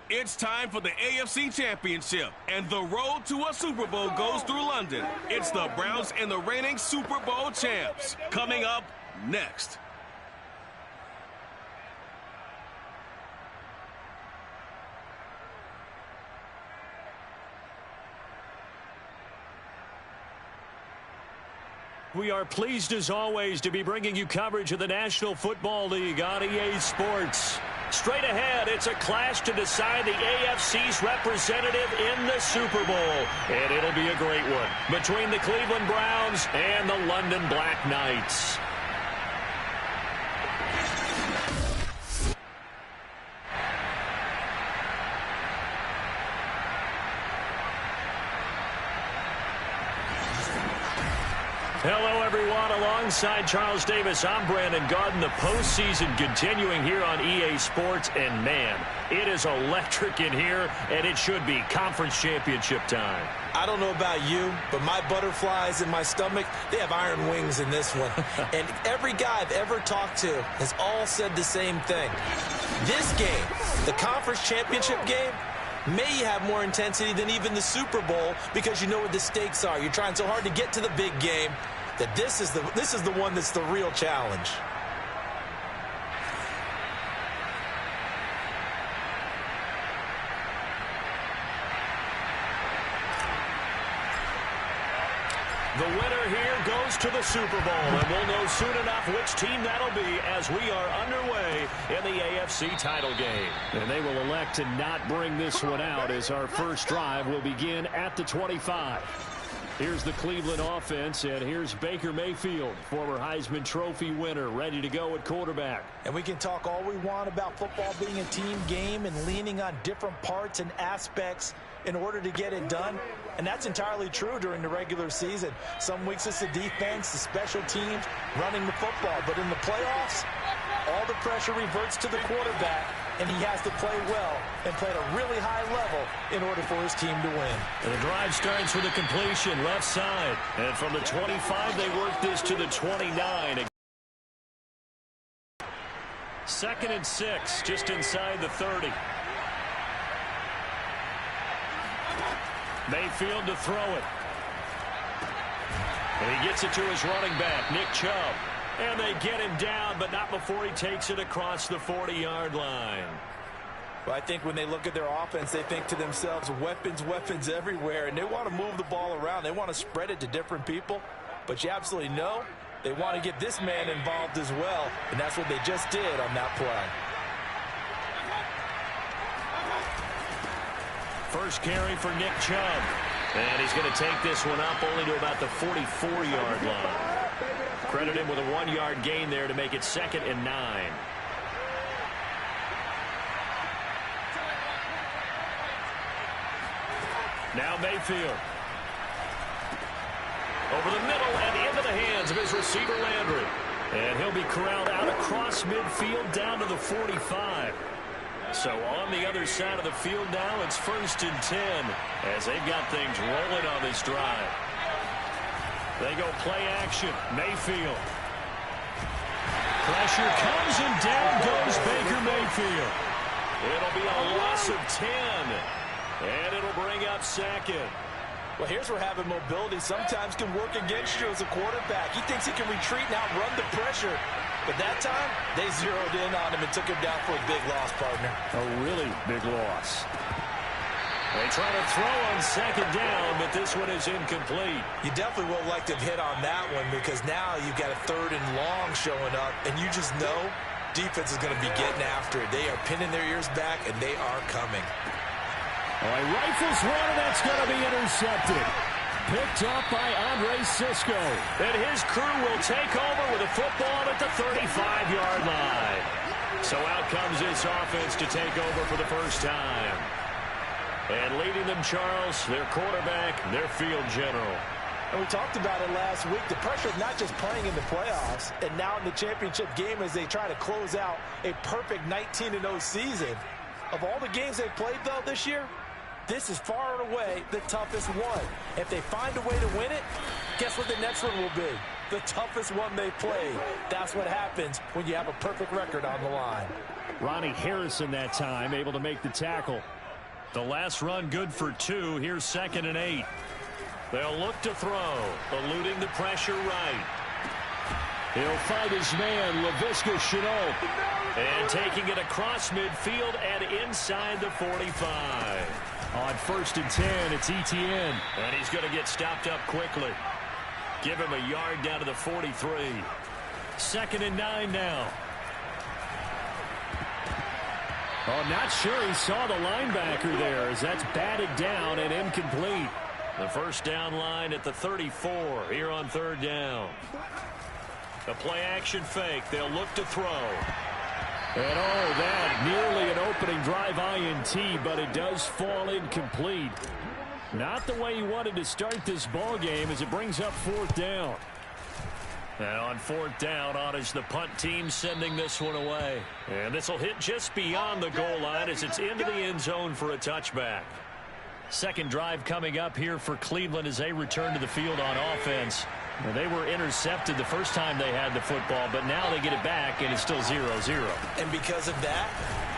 It's time for the AFC Championship, and the road to a Super Bowl goes through London. It's the Browns and the reigning Super Bowl champs. Coming up next. We are pleased as always to be bringing you coverage of the National Football League on EA Sports. Straight ahead, it's a clash to decide the AFC's representative in the Super Bowl. And it'll be a great one between the Cleveland Browns and the London Black Knights. Hello, everyone. Alongside Charles Davis, I'm Brandon Garden. The postseason continuing here on EA Sports. And, man, it is electric in here, and it should be conference championship time. I don't know about you, but my butterflies in my stomach, they have iron wings in this one. And every guy I've ever talked to has all said the same thing. This game, the conference championship game, may have more intensity than even the Super Bowl because you know what the stakes are. You're trying so hard to get to the big game that this is the one that's the real challenge. The winner here goes to the Super Bowl, and we'll know soon enough which team that'll be as we are underway in the AFC title game. And they will elect to not bring this one out as our first drive will begin at the 25. Here's the Cleveland offense, and here's Baker Mayfield, former Heisman Trophy winner, ready to go at quarterback. And we can talk all we want about football being a team game and leaning on different parts and aspects in order to get it done. And that's entirely true during the regular season. Some weeks it's the defense, the special teams, running the football. But in the playoffs, all the pressure reverts to the quarterback, and he has to play well and play at a really high level in order for his team to win. And the drive starts with a completion left side. And from the 25, they work this to the 29. 2nd and 6, just inside the 30. Mayfield to throw it. And he gets it to his running back, Nick Chubb. And they get him down, but not before he takes it across the 40-yard line. Well, I think when they look at their offense, they think to themselves, weapons, weapons everywhere. And they want to move the ball around. They want to spread it to different people. But you absolutely know they want to get this man involved as well. And that's what they just did on that play. First carry for Nick Chubb. And he's going to take this one up only to about the 44-yard line. Credit him with a 1-yard gain there to make it 2nd and 9. Now Mayfield. Over the middle and into the hands of his receiver Landry. And he'll be corralled out across midfield down to the 45. So on the other side of the field now, it's 1st and 10 as they've got things rolling on this drive. They go play action. Mayfield. Pressure comes and down goes Baker Mayfield. It'll be a loss of 10. And it'll bring up 2nd. Well, here's where having mobility sometimes can work against you as a quarterback. He thinks he can retreat and outrun the pressure. But that time, they zeroed in on him and took him down for a big loss, partner. A really big loss. They try to throw on 2nd down, but this one is incomplete. You definitely would like to have hit on that one because now you've got a 3rd and long showing up, and you just know defense is going to be getting after it. They are pinning their ears back, and they are coming. All right, rifles one, and that's going to be intercepted. Picked up by Andre Sisco. And his crew will take over with a football at the 35-yard line. So out comes this offense to take over for the first time. And leading them, Charles, their quarterback, their field general. And we talked about it last week. The pressure of not just playing in the playoffs and now in the championship game as they try to close out a perfect 19-0 season. Of all the games they've played, though, this year, this is far and away the toughest one. If they find a way to win it, guess what the next one will be? The toughest one they've played. That's what happens when you have a perfect record on the line. Ronnie Harrison that time able to make the tackle. The last run good for 2. Here's 2nd and 8. They'll look to throw, eluding the pressure right. He'll find his man, Laviska Shenault. And taking it across midfield and inside the 45. On 1st and 10, it's Etienne. And he's going to get stopped up quickly. Give him a yard down to the 43. 2nd and 9 now. Oh, not sure he saw the linebacker there as that's batted down and incomplete. The first down line at the 34 here on 3rd down. A play-action fake. They'll look to throw. And that nearly an opening drive INT, but it does fall incomplete. Not the way he wanted to start this ball game as it brings up 4th down. And on 4th down, on is the punt team sending this one away. And this will hit just beyond the goal line as it's into the end zone for a touchback. Second drive coming up here for Cleveland as they return to the field on offense. Well, they were intercepted the first time they had the football, but now they get it back, and it's still 0-0. And because of that,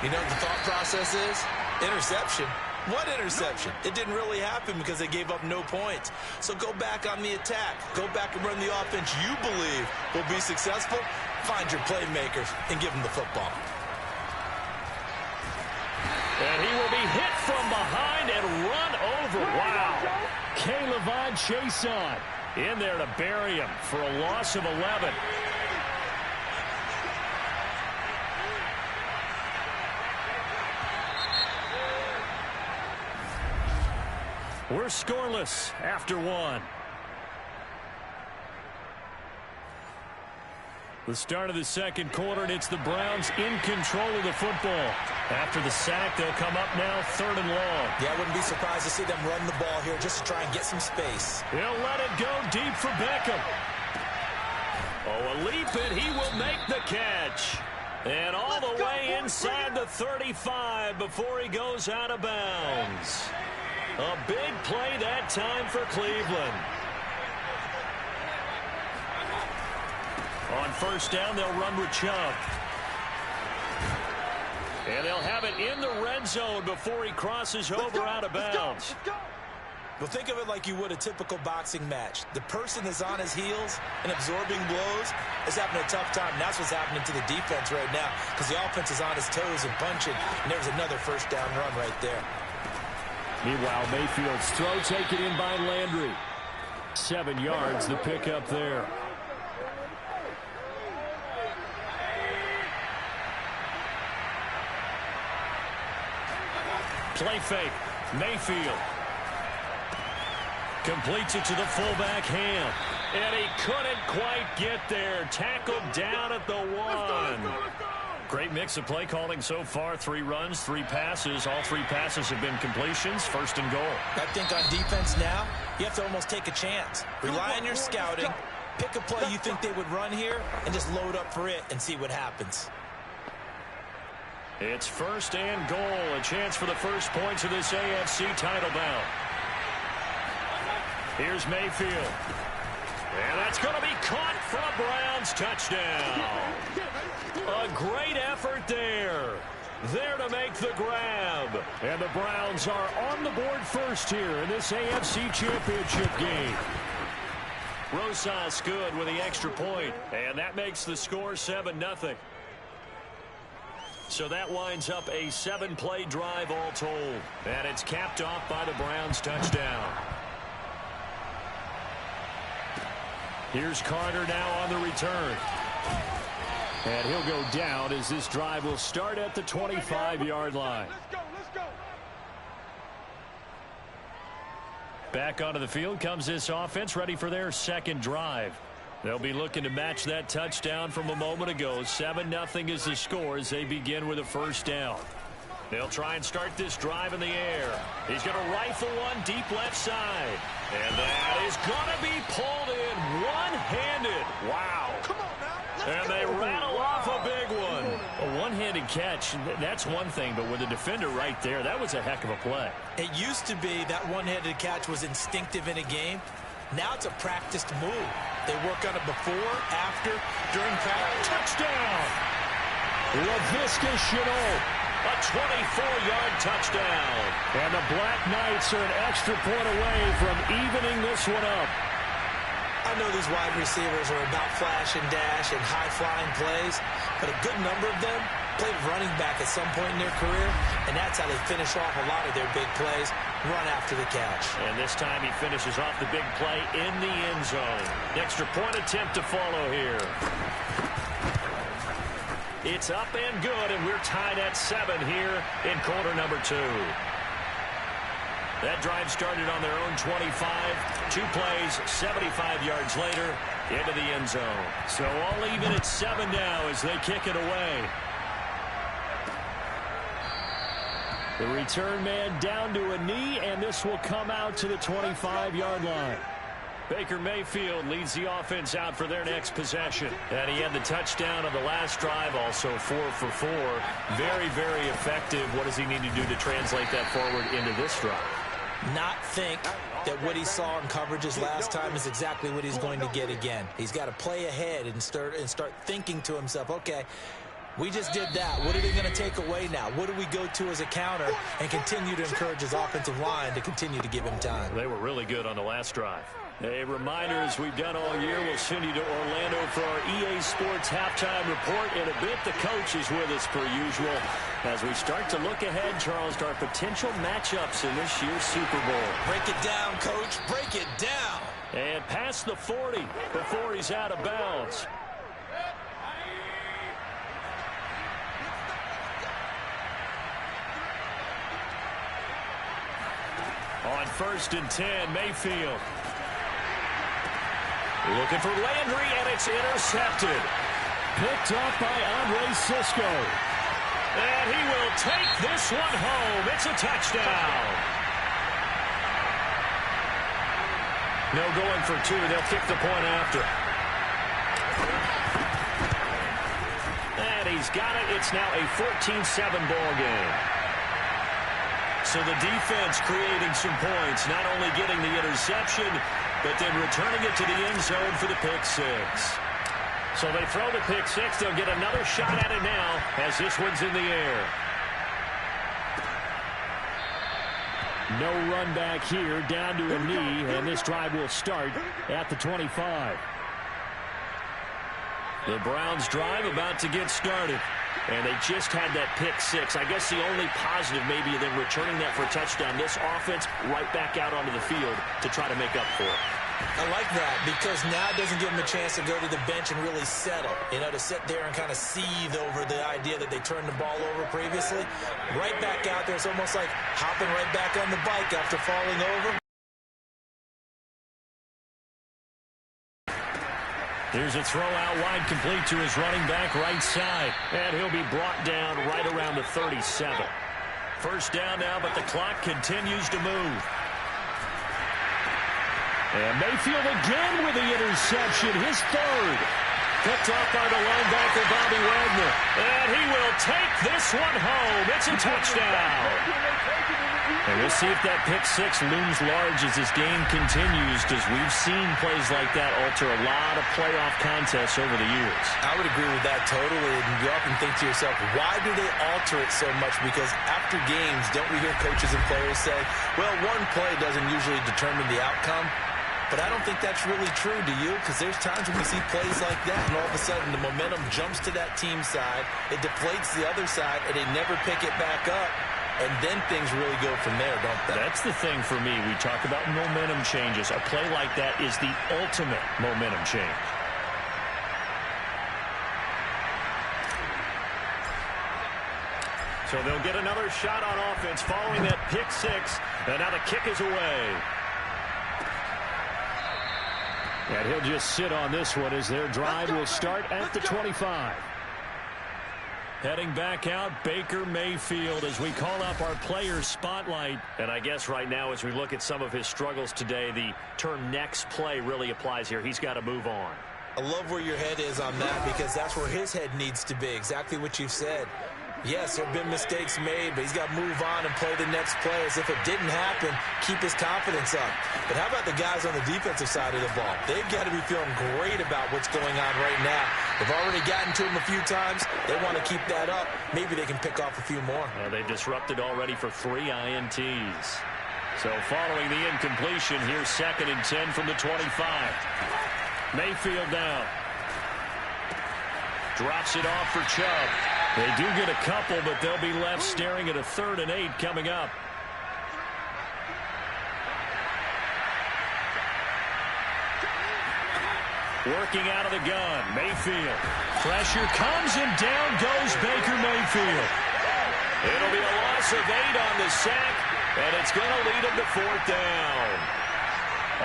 you know what the thought process is? Interception. What interception? It didn't really happen because they gave up no points. So go back on the attack. Go back and run the offense you believe will be successful. Find your playmakers and give them the football. And he will be hit from behind and run over. Wow. K'Lavon Chaisson in there to bury him for a loss of 11. We're scoreless after 1. The start of the second quarter, and it's the Browns in control of the football. After the sack, they'll come up now 3rd and long. Yeah, I wouldn't be surprised to see them run the ball here just to try and get some space. He'll let it go deep for Beckham. Oh, a leap, and he will make the catch. And all the way inside the 35 before he goes out of bounds. A big play that time for Cleveland. On 1st down, they'll run with Chubb. And they'll have it in the red zone before he crosses over out of bounds. Well, think of it like you would a typical boxing match. The person is on his heels and absorbing blows is having a tough time. And that's what's happening to the defense right now because the offense is on his toes and punching. And there's another 1st down run right there. Meanwhile, Mayfield's throw taken in by Landry. 7 yards, the pickup there. Play fake. Mayfield. Completes it to the fullback Ham. And he couldn't quite get there. Tackled down at the 1. Great mix of play calling so far. 3 runs, 3 passes. All 3 passes have been completions. 1st and goal. I think on defense now, you have to almost take a chance. Rely on your scouting. Pick a play you think they would run here and just load up for it and see what happens. It's 1st and goal. A chance for the first points of this AFC title bout. Here's Mayfield. And that's going to be caught for a Browns touchdown. A great effort there. There to make the grab. And the Browns are on the board first here in this AFC Championship game. Rosas good with the extra point. And that makes the score 7-0. So that winds up a 7-play drive all told. And it's capped off by the Browns touchdown. Here's Carter now on the return. And he'll go down as this drive will start at the 25-yard line. Let's go. Back onto the field comes this offense, ready for their second drive. They'll be looking to match that touchdown from a moment ago. 7-0 is the score as they begin with a 1st down. They'll try and start this drive in the air. He's going to rifle one deep left side. And that is going to be pulled in one-handed. Wow. Come on now. And they rattle off a big one. A one-handed catch, that's one thing, but with a defender right there, that was a heck of a play. It used to be that one-handed catch was instinctive in a game. Now it's a practiced move. They work on it before, after, during practice. Touchdown! Laviska Shenault. A 24-yard touchdown. And the Black Knights are an extra point away from evening this one up. I know these wide receivers are about flash and dash and high-flying plays, but a good number of them played running back at some point in their career, and that's how they finish off a lot of their big plays, run after the catch. And this time he finishes off the big play in the end zone. Extra point attempt to follow here. It's up and good, and we're tied at 7 here in quarter number 2. That drive started on their own 25. 2 plays, 75 yards later, into the end zone. So all even at 7 now as they kick it away. The return man down to a knee, and this will come out to the 25-yard line. Baker Mayfield leads the offense out for their next possession. And he had the touchdown on the last drive, also 4 for 4. Very, very effective. What does he need to do to translate that forward into this drive? Not think that what he saw in coverages last time is exactly what he's going to get again. He's got to play ahead and start thinking to himself, okay, we just did that. What are they going to take away now? What do we go to as a counter? And continue to encourage his offensive line to continue to give him time. They were really good on the last drive. A reminder, as we've done all year, we'll send you to Orlando for our EA Sports halftime report. In a bit, the coach is with us per usual. As we start to look ahead, Charles, to our potential matchups in this year's Super Bowl. Break it down, coach. Break it down. And past the 40 before he's out of bounds. On 1st and 10, Mayfield. Looking for Landry, and it's intercepted. Picked up by Andre Cisco. And he will take this one home. It's a touchdown. No going for 2. They'll kick the point after. And he's got it. It's now a 14-7 ball game. So the defense creating some points, not only getting the interception, but then returning it to the end zone for the pick 6. So they throw the pick 6. They'll get another shot at it now as this one's in the air. No run back here, down to a knee, and this drive will start at the 25. The Browns drive about to get started. And they just had that pick 6. I guess the only positive maybe than returning that for a touchdown. This offense right back out onto the field to try to make up for it. I like that because now it doesn't give them a chance to go to the bench and really settle. You know, to sit there and kind of seethe over the idea that they turned the ball over previously. Right back out there. It's almost like hopping right back on the bike after falling over. Here's a throw out wide, complete to his running back right side. And he'll be brought down right around the 37. First down now, but the clock continues to move. And Mayfield again with the interception, his 3rd. Picked off by the linebacker, Bobby Wagner. And he will take this one home. It's a touchdown. And we'll see if that pick 6 looms large as this game continues, because we've seen plays like that alter a lot of playoff contests over the years. I would agree with that totally. And you often think to yourself, why do they alter it so much? Because after games, don't we hear coaches and players say, well, one play doesn't usually determine the outcome? But I don't think that's really true, do you? Because there's times when we see plays like that, and all of a sudden the momentum jumps to that team side, it deflates the other side, and they never pick it back up. And then things really go from there, don't they? That's the thing for me. We talk about momentum changes. A play like that is the ultimate momentum change. So they'll get another shot on offense following that pick 6. And now the kick is away. And he'll just sit on this one as their drive will start at the 25. Heading back out, Baker Mayfield, as we call up our player spotlight. And I guess right now, as we look at some of his struggles today, the term next play really applies here. He's got to move on. I love where your head is on that, because that's where his head needs to be. Exactly what you said. Yes, there have been mistakes made, but he's got to move on and play the next play as if it didn't happen, keep his confidence up. But how about the guys on the defensive side of the ball? They've got to be feeling great about what's going on right now. They've already gotten to him a few times. They want to keep that up. Maybe they can pick off a few more. They've disrupted already for 3 INTs. So following the incompletion, here's 2nd and 10 from the 25. Mayfield down. Drops it off for Chubb. They do get a couple, but they'll be left staring at a 3rd and 8 coming up. Working out of the gun, Mayfield. Pressure comes and down goes Baker Mayfield. It'll be a loss of 8 on the sack, and it's going to lead him to 4th down.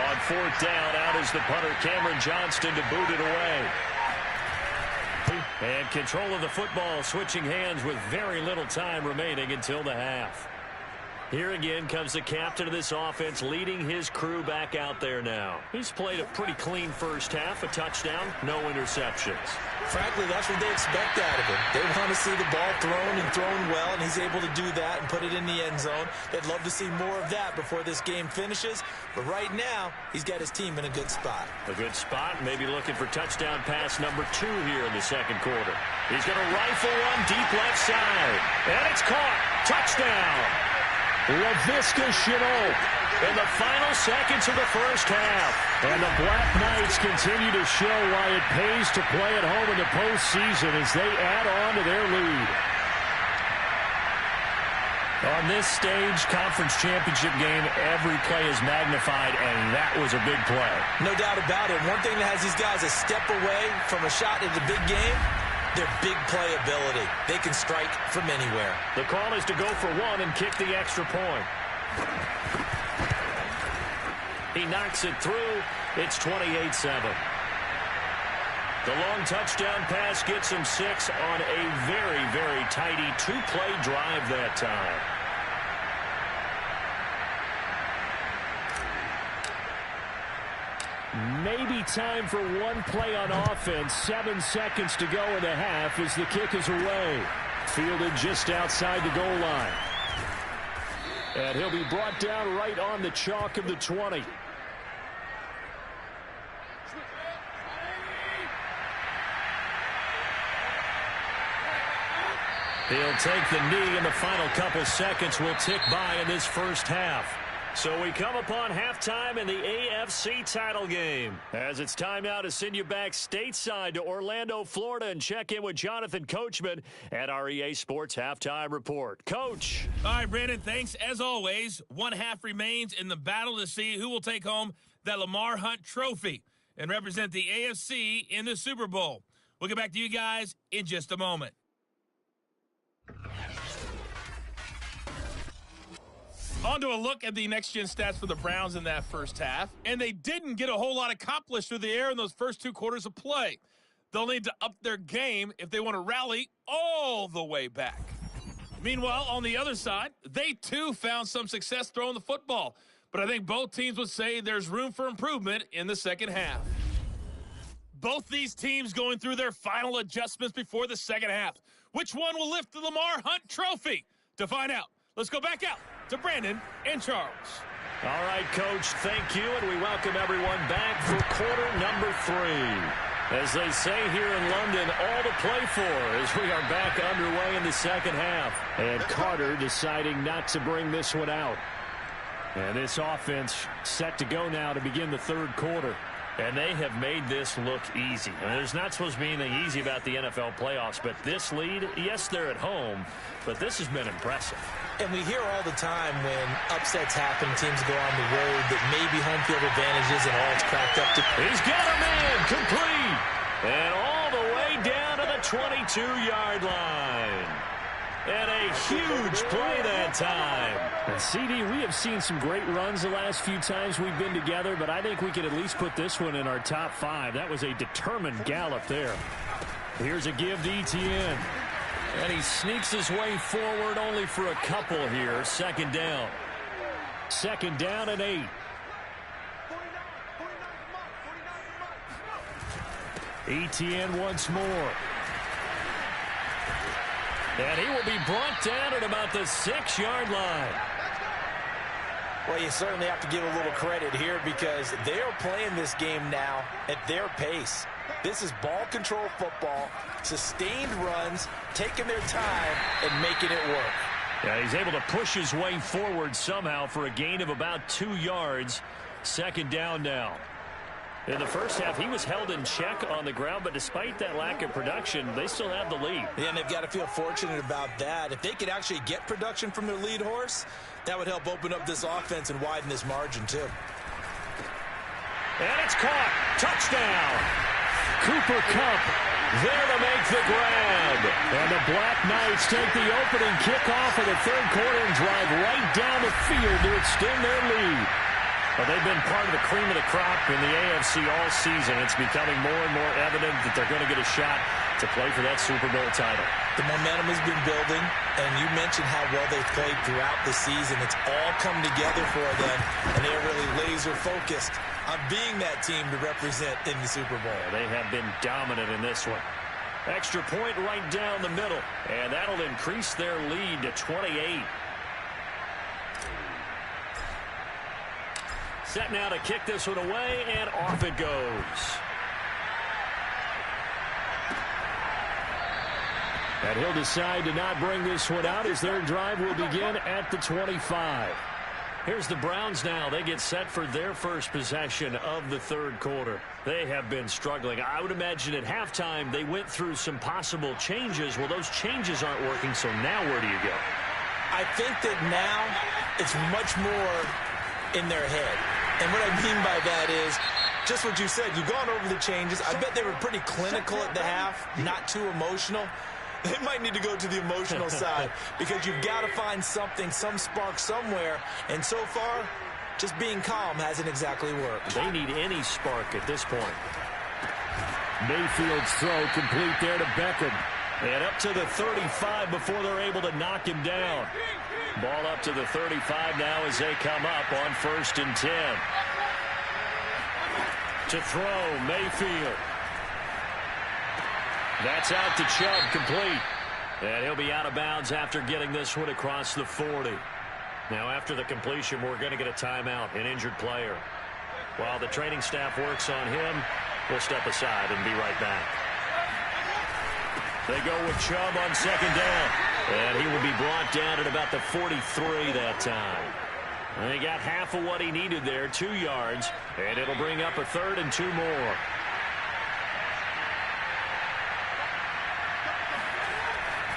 On 4th down, out is the punter Cameron Johnston to boot it away. And control of the football switching hands with very little time remaining until the half. Here again comes the captain of this offense leading his crew back out there now. He's played a pretty clean first half, a touchdown, no interceptions. Frankly, that's what they expect out of him. They want to see the ball thrown and thrown well, and he's able to do that and put it in the end zone. They'd love to see more of that before this game finishes. But right now, he's got his team in a good spot. A good spot, maybe looking for touchdown pass number 2 here in the 2nd quarter. He's going to rifle one deep left side. And it's caught. Touchdown. LaVisca Chenault in the final seconds of the first half. And the Black Knights continue to show why it pays to play at home in the postseason as they add on to their lead. On this stage, conference championship game, every play is magnified, and that was a big play. No doubt about it. One thing that has these guys a step away from a shot at the big game, their big playability. They can strike from anywhere. The call is to go for 1 and kick the extra point. He knocks it through. It's 28-7. The long touchdown pass gets him 6 on a very, very tidy 2-play drive that time. Maybe time for one play on offense. 7 seconds to go in the half as the kick is away. Fielded just outside the goal line. And he'll be brought down right on the chalk of the 20. He'll take the knee, and the final couple seconds will tick by in this first half. So we come upon halftime in the AFC title game. As it's time now to send you back stateside to Orlando, Florida, and check in with Jonathan Coachman at our EA Sports Halftime Report. Coach. All right, Brandon, thanks. As always, one half remains in the battle to see who will take home that Lamar Hunt trophy and represent the AFC in the Super Bowl. We'll get back to you guys in just a moment. On to a look at the next-gen stats for the Browns in that first half. And they didn't get a whole lot accomplished through the air in those first 2 quarters of play. They'll need to up their game if they want to rally all the way back. Meanwhile, on the other side, they too found some success throwing the football. But I think both teams would say there's room for improvement in the second half. Both these teams going through their final adjustments before the second half. Which one will lift the Lamar Hunt trophy? To find out, let's go back out to Brandon and Charles. All right, Coach, thank you, and we welcome everyone back for quarter number 3. As they say here in London, all to play for as we are back underway in the second half. And Carter deciding not to bring this one out. And this offense set to go now to begin the 3rd quarter. And they have made this look easy. I mean, there's not supposed to be anything easy about the NFL playoffs, but this lead, yes, they're at home, but this has been impressive. And we hear all the time when upsets happen, teams go on the road, that maybe home field advantage isn't all it's cracked up to. He's got a man complete. And all the way down to the 22-yard line. And a huge play that time. And CD, we have seen some great runs the last few times we've been together, but I think we could at least put this one in our top 5. That was a determined gallop there. Here's a give to Etienne. And he sneaks his way forward only for a couple here. 2nd down. 2nd down and 8. Etienne once more. And he will be brought down at about the 6-yard line. Well, you certainly have to give a little credit here because they are playing this game now at their pace. This is ball control football, sustained runs, taking their time and making it work. Yeah, he's able to push his way forward somehow for a gain of about 2 yards. Second down now. In the first half, he was held in check on the ground, but despite that lack of production, they still have the lead. Yeah, and they've got to feel fortunate about that. If they could actually get production from their lead horse, that would help open up this offense and widen this margin, too. And it's caught. Touchdown. Cooper Kupp there to make the grab. And the Black Knights take the opening kickoff of the third quarter and drive right down the field to extend their lead. Well, they've been part of the cream of the crop in the AFC all season. It's becoming more and more evident that they're going to get a shot to play for that Super Bowl title. The momentum has been building, and you mentioned how well they've played throughout the season. It's all come together for them, and they're really laser-focused on being that team to represent in the Super Bowl. They have been dominant in this one. Extra point right down the middle, and that'll increase their lead to 28. Set now to kick this one away, and off it goes. And he'll decide to not bring this one out as their drive will begin at the 25. Here's the Browns now. They get set for their first possession of the third quarter. They have been struggling. I would imagine at halftime they went through some possible changes. Well, those changes aren't working, so now where do you go? I think that now it's much more in their head. And what I mean by that is just what you said. You've gone over the changes. I bet they were pretty clinical at the half, not too emotional. They might need to go to the emotional side because you've got to find something, some spark somewhere. And so far, just being calm hasn't exactly worked. They need any spark at this point. Mayfield's throw complete there to Beckham. And up to the 35 before they're able to knock him down. Ball up to the 35 now as they come up on 1st and 10. To throw, Mayfield. That's out to Chubb, complete. And he'll be out of bounds after getting this one across the 40. Now after the completion, we're going to get a timeout, an injured player. While the training staff works on him, we'll step aside and be right back. They go with Chubb on 2nd down. And he will be brought down at about the 43 that time. And he got half of what he needed there, 2 yards. And it'll bring up a 3rd and 2 more.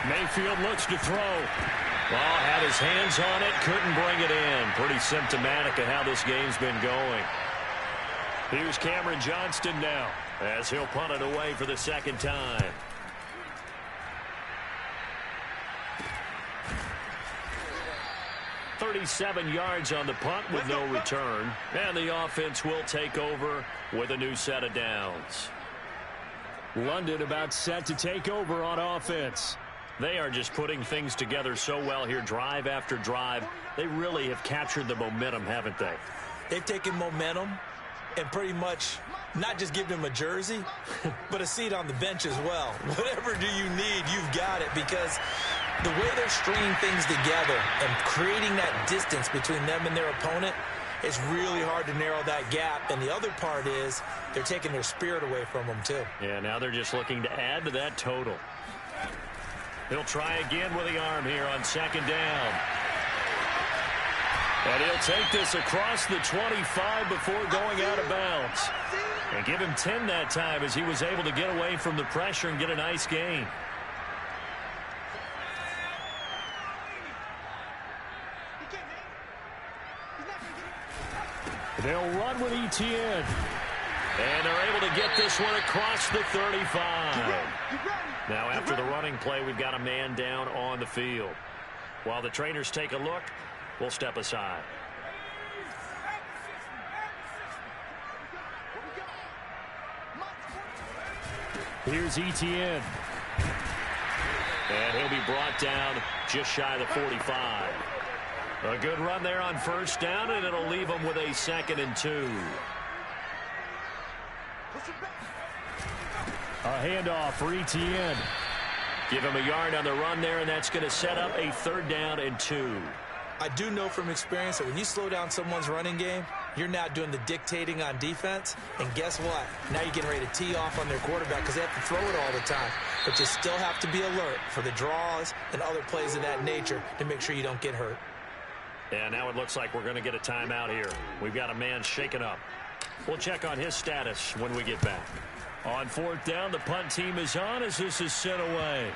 Mayfield looks to throw. Ball had his hands on it, couldn't bring it in. Pretty symptomatic of how this game's been going. Here's Cameron Johnston now as he'll punt it away for the 2nd time. .37 yards on the punt with no return. And the offense will take over with a new set of downs. London about set to take over on offense. They are just putting things together so well here, drive after drive. They really have captured the momentum, haven't they? They've taken momentum and pretty much not just given him a jersey, but a seat on the bench as well. Whatever do you need, you've got it, because the way they're stringing things together and creating that distance between them and their opponent, it's really hard to narrow that gap. And the other part is they're taking their spirit away from them, too. Yeah, now they're just looking to add to that total. He'll try again with the arm here on 2nd down. And he'll take this across the 25 before going out of bounds. And give him 10 that time as he was able to get away from the pressure and get a nice gain. They'll run with Etienne. And they're able to get this one across the 35. Now after the running play, we've got a man down on the field. While the trainers take a look, we'll step aside. Here's Etienne. And he'll be brought down just shy of the 45. A good run there on 1st down, and it'll leave them with a 2nd and 2. A handoff for Etienne. Give him a yard on the run there, and that's going to set up a 3rd down and 2. I do know from experience that when you slow down someone's running game, you're now doing the dictating on defense. And guess what? Now you're getting ready to tee off on their quarterback because they have to throw it all the time. But you still have to be alert for the draws and other plays of that nature to make sure you don't get hurt. And now it looks like we're going to get a timeout here. We've got a man shaken up. We'll check on his status when we get back. On 4th down, the punt team is on as this is sent away.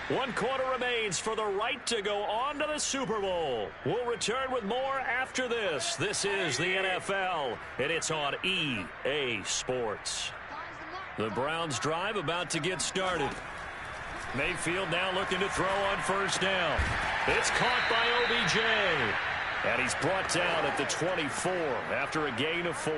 One quarter remains for the right to go on to the Super Bowl. We'll return with more after this. This is the NFL, and it's on EA Sports. The Browns drive about to get started. Mayfield now looking to throw on 1st down. It's caught by OBJ. And he's brought down at the 24 after a gain of 4.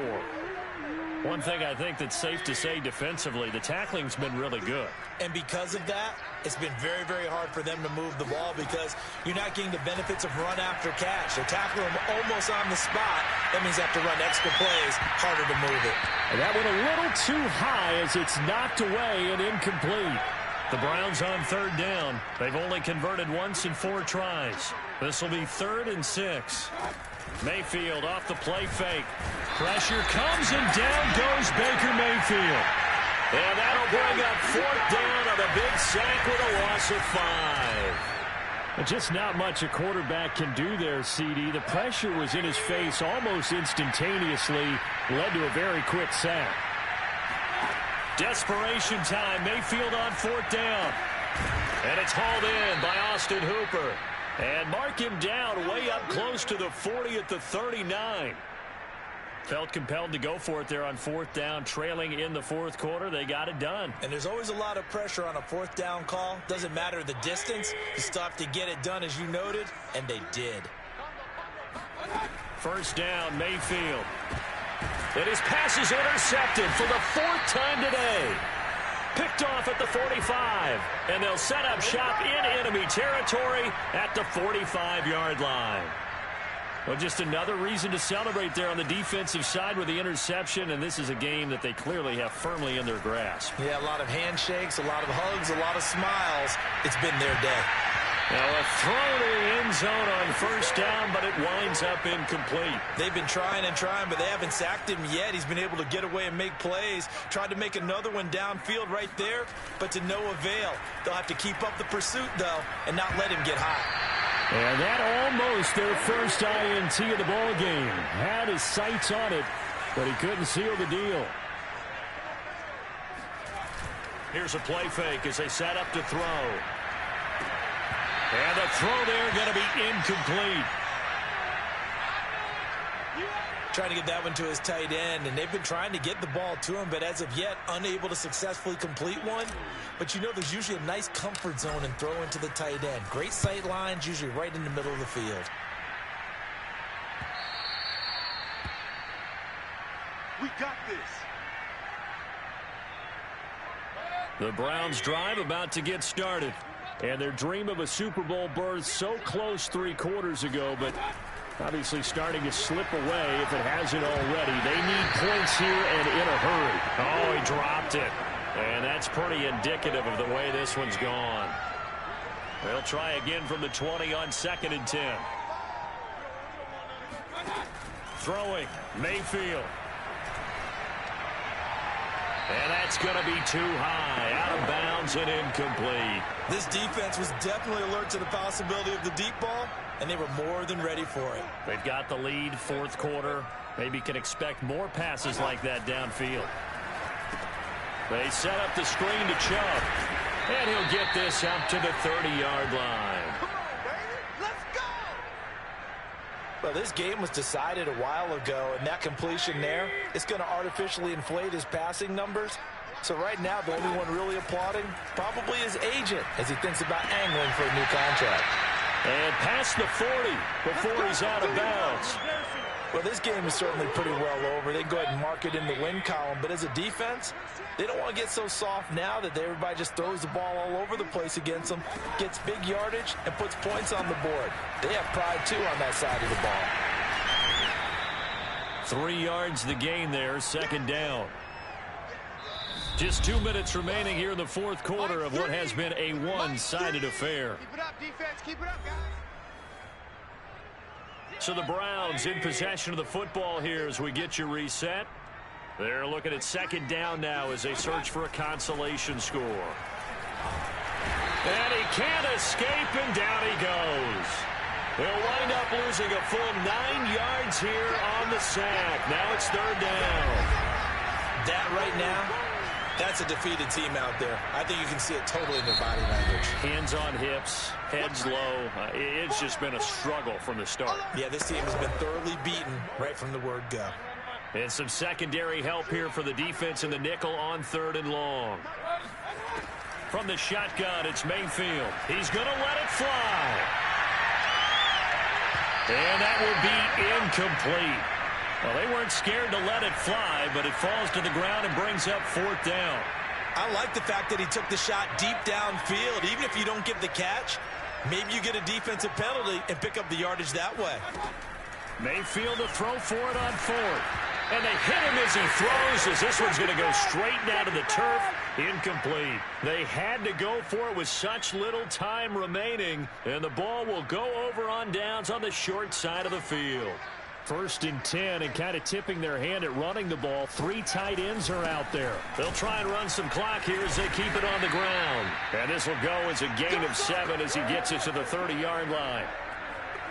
One thing I think that's safe to say defensively, the tackling's been really good. And because of that, it's been very, very hard for them to move the ball because you're not getting the benefits of run after catch. They're tackling them almost on the spot. That means they have to run extra plays, harder to move it. And that went a little too high as it's knocked away and incomplete. The Browns on 3rd down. They've only converted once in 4 tries. This will be 3rd and 6. Mayfield off the play fake. Pressure comes and down goes Baker Mayfield. And that'll bring up 4th down on a big sack with a loss of 5. Just not much a quarterback can do there, CD. The pressure was in his face almost instantaneously, led to a very quick sack. Desperation time. Mayfield on 4th down. And it's hauled in by Austin Hooper. And mark him down way up close to the 40 at the 39. Felt compelled to go for it there on 4th down, trailing in the 4th quarter. They got it done. And there's always a lot of pressure on a 4th down call. Doesn't matter the distance. You still have to get it done, as you noted, and they did. 1st down, Mayfield. And his pass is intercepted for the 4th time today. Picked off at the 45. And they'll set up shop in enemy territory at the 45-yard line. Well, just another reason to celebrate there on the defensive side with the interception, and this is a game that they clearly have firmly in their grasp. Yeah, a lot of handshakes, a lot of hugs, a lot of smiles. It's been their day. Now a throw to the end zone on 1st down, but it winds up incomplete. They've been trying and trying, but they haven't sacked him yet. He's been able to get away and make plays. Tried to make another one downfield right there, but to no avail. They'll have to keep up the pursuit, though, and not let him get high. And that almost their first INT of the ball game. Had his sights on it, but he couldn't seal the deal. Here's a play fake as they set up to throw. And the throw there going to be incomplete. Trying to get that one to his tight end, and they've been trying to get the ball to him, but as of yet, unable to successfully complete one. But you know there's usually a nice comfort zone and throw into the tight end. Great sight lines, usually right in the middle of the field. We got this. The Browns drive about to get started. And their dream of a Super Bowl berth so close 3 quarters ago, but obviously starting to slip away if it hasn't already. They need points here and in a hurry. Oh, he dropped it. And that's pretty indicative of the way this one's gone. They'll try again from the 20 on 2nd and 10. Throwing, Mayfield. And that's going to be too high, out of bounds and incomplete. This defense was definitely alert to the possibility of the deep ball, and they were more than ready for it. They've got the lead, 4th quarter. Maybe can expect more passes like that downfield. They set up the screen to Chubb, and he'll get this up to the 30-yard line. Come on, baby. Let's go. Well, this game was decided a while ago, and that completion there, it's going to artificially inflate his passing numbers. So right now, the only one really applauding probably his agent as he thinks about angling for a new contract. And past the 40 before he's out of bounds. Well, this game is certainly pretty well over. They can go ahead and mark it in the win column. But as a defense, they don't want to get so soft now that everybody just throws the ball all over the place against them, gets big yardage, and puts points on the board. They have pride, too, on that side of the ball. 3 yards the gain there, second down. Just 2 minutes remaining here in the fourth quarter of what has been a one-sided affair. Keep it up, defense. Keep it up, guys. So the Browns in possession of the football here as we get you reset. They're looking at second down now as they search for a consolation score. And he can't escape, and down he goes. They'll wind up losing a full 9 yards here on the sack. Now it's third down. That right now, that's a defeated team out there. I think you can see it totally in their body language. Hands on hips, heads low. It's just been a struggle from the start. Yeah, this team has been thoroughly beaten right from the word go. And some secondary help here for the defense in the nickel on third and long. From the shotgun, it's Mayfield. He's going to let it fly. And that will be incomplete. Well, they weren't scared to let it fly, but it falls to the ground and brings up fourth down. I like the fact that he took the shot deep downfield. Even if you don't get the catch, maybe you get a defensive penalty and pick up the yardage that way. Mayfield to throw for it on fourth. And they hit him as he throws, as this one's going to go straight down to the turf. Incomplete. They had to go for it with such little time remaining, and the ball will go over on downs on the short side of the field. First and 10, and kind of tipping their hand at running the ball. 3 tight ends are out there. They'll try and run some clock here as they keep it on the ground. And this will go as a gain of 7 as he gets it to the 30-yard line.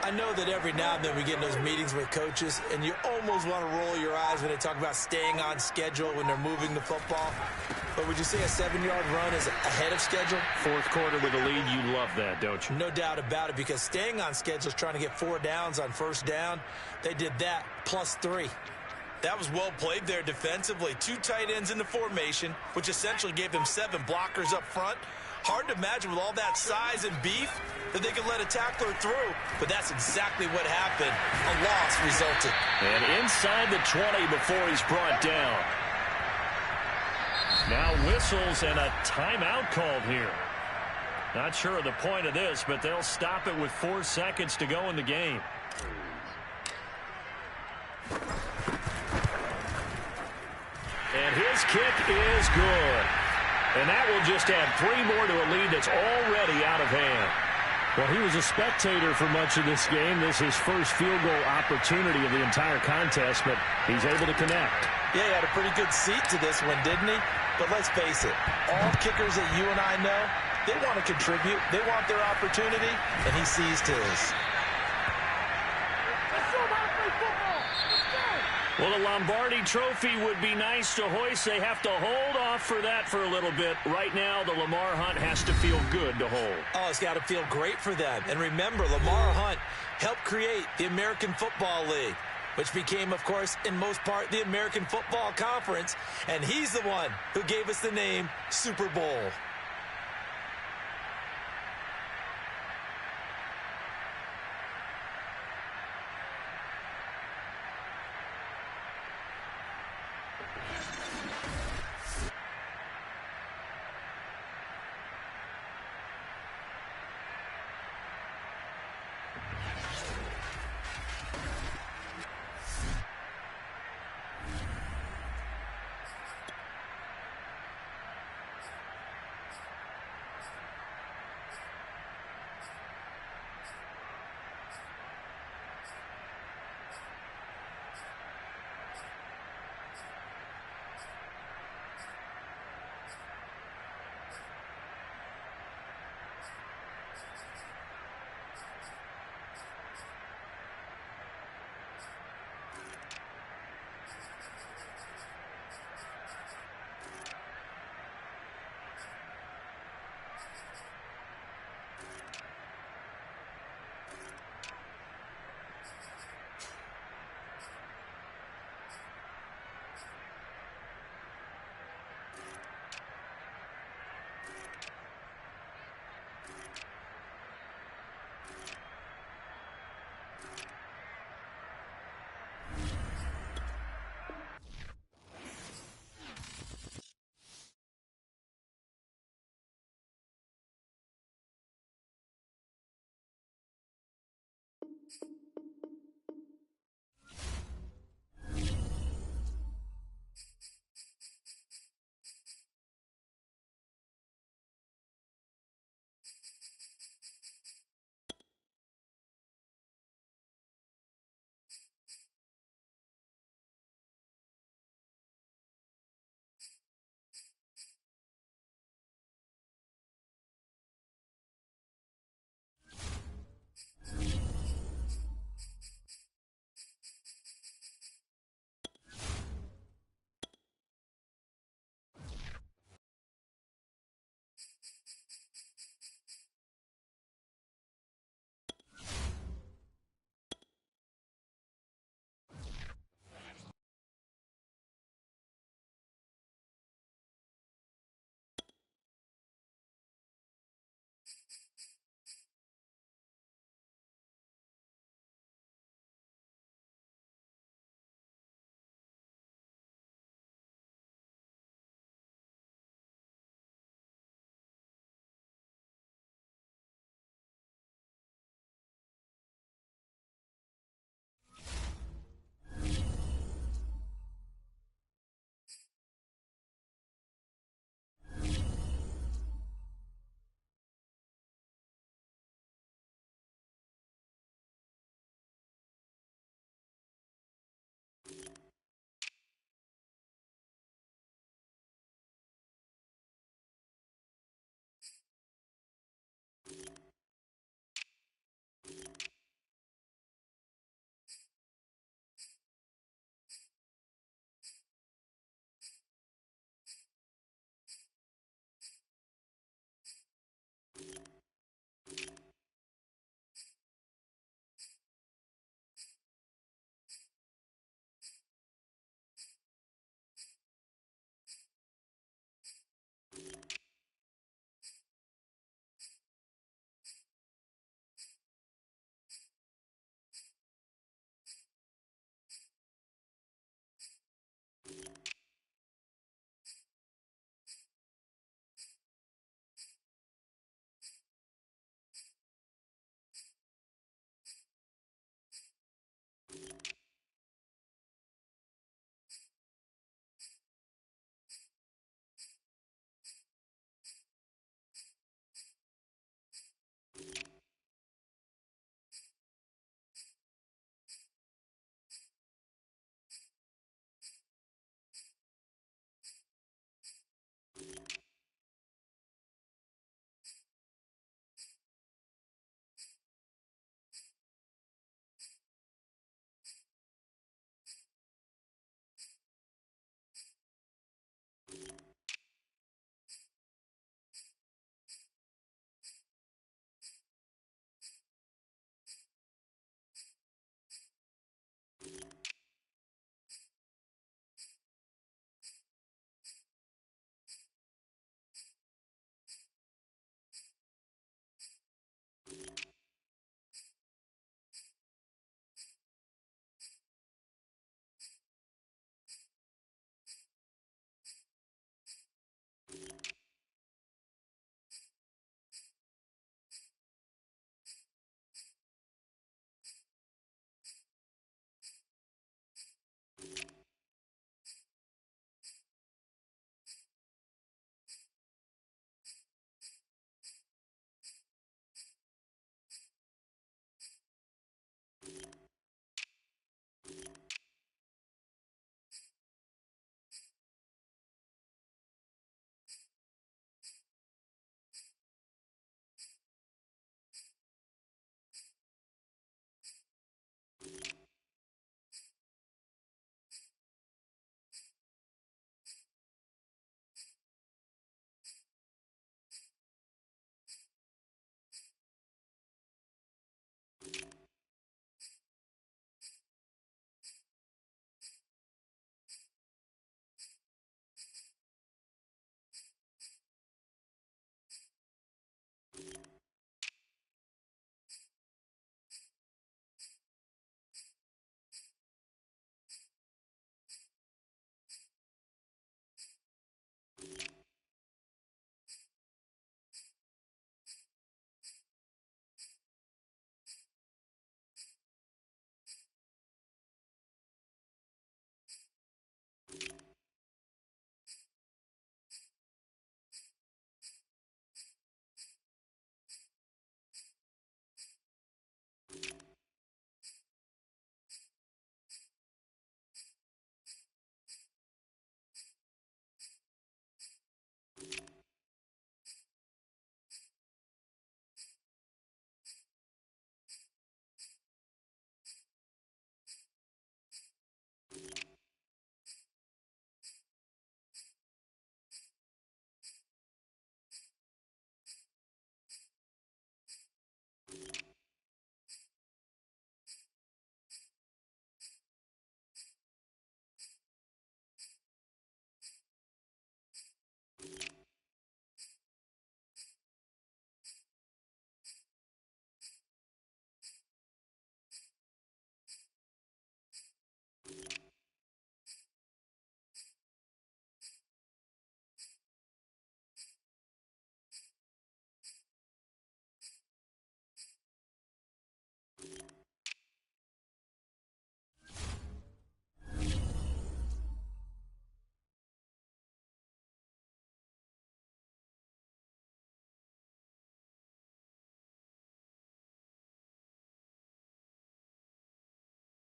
I know that every now and then we get in those meetings with coaches, and you almost want to roll your eyes when they talk about staying on schedule when they're moving the football. But would you say a 7-yard run is ahead of schedule? Fourth quarter with a lead, you love that, don't you? No doubt about it, because staying on schedule is trying to get 4 downs on first down. They did that plus 3. That was well played there defensively. 2 tight ends in the formation, which essentially gave them 7 blockers up front. Hard to imagine with all that size and beef that they could let a tackler through, but that's exactly what happened. A loss resulted. And inside the 20 before he's brought down. Now whistles and a timeout called here. Not sure of the point of this, but they'll stop it with 4 seconds to go in the game. And his kick is good. And that will just add 3 more to a lead that's already out of hand. Well, he was a spectator for much of this game. This is his first field goal opportunity of the entire contest, but he's able to connect. Yeah, he had a pretty good seat to this one, didn't he? But let's face it, all kickers that you and I know, they want to contribute. They want their opportunity, and he seized his. Well, the Lombardi Trophy would be nice to hoist. They have to hold off for that for a little bit. Right now, the Lamar Hunt has to feel good to hold. Oh, it's got to feel great for them. And remember, Lamar Hunt helped create the American Football League, which became, of course, in most part, the American Football Conference. And he's the one who gave us the name Super Bowl.